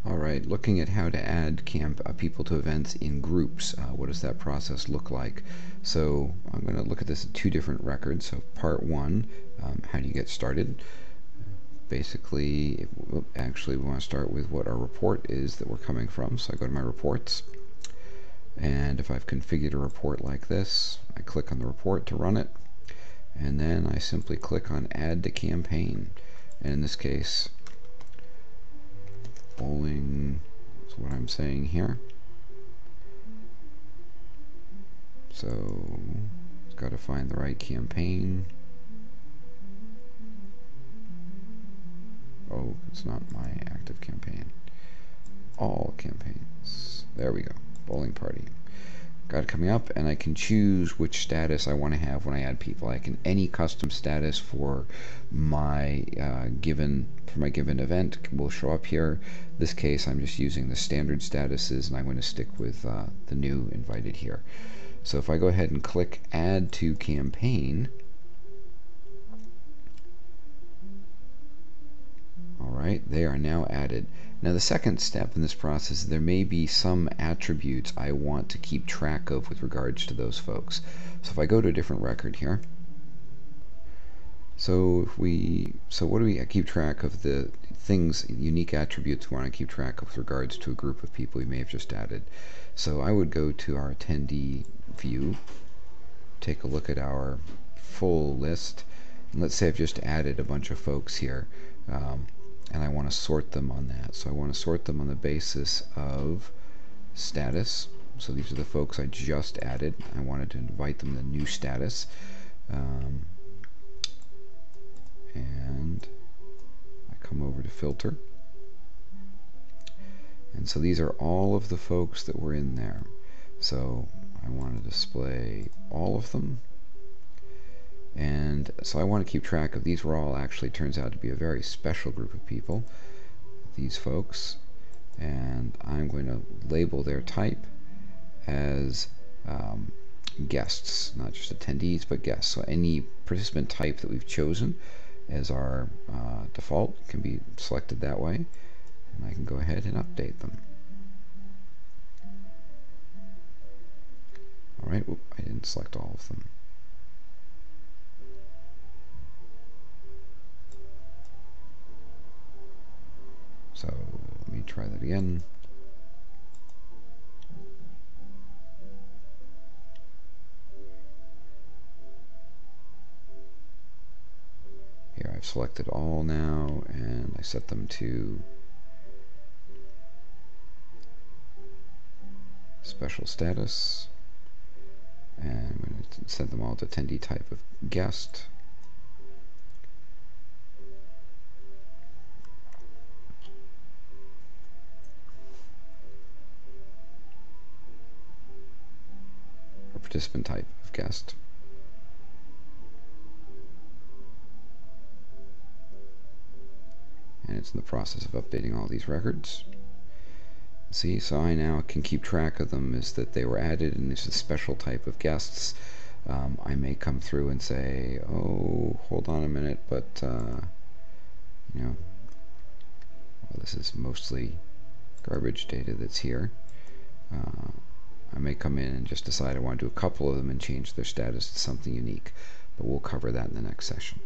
Alright, looking at how to add people to events in groups. What does that process look like? So I'm going to look at this in two different records. So part one, how do you get started? Basically, actually we want to start with what our report is that we're coming from. So I go to my reports, and if I've configured a report like this, I click on the report to run it, and then I simply click on add to campaign. And in this case, bowling is what I'm saying here. So it's got to find the right campaign. Oh, it's not my active campaign. All campaigns. There we go. Bowling party. Got it coming up, and I can choose which status I want to have when I add people. I can any custom status for my given event will show up here. This case, I'm just using the standard statuses, and I'm going to stick with the new invited here. So if I go ahead and click Add to Campaign, alright, they are now added. Now the second step in this process, there may be some attributes I want to keep track of with regards to those folks. So if I go to a different record here, so what do we keep track of? The things, unique attributes we want to keep track of with regards to a group of people we may have just added. So I would go to our attendee view, take a look at our full list, and let's say I've just added a bunch of folks here, and I want to sort them on that. So I want to sort them on the basis of status. So these are the folks I just added. I wanted to invite them to new status. And I come over to filter. And so these are all of the folks that were in there. So I want to display all of them. And so I want to keep track of these. Were all actually turns out to be a very special group of people, these folks, and I'm going to label their type as guests, not just attendees but guests. So any participant type that we've chosen as our default can be selected that way, and I can go ahead and update them. Alright, I didn't select all of them. So let me try that again. Here I've selected all now, and I set them to special status, and I'm going to set them all to attendee type of guest. Participant type of guest. And it's in the process of updating all these records. See, so I now can keep track of them as that they were added, and this is a special type of guests. I may come through and say, oh, hold on a minute, but you know, well, this is mostly garbage data that's here. I may come in and just decide I want to do a couple of them and change their status to something unique, but we'll cover that in the next session.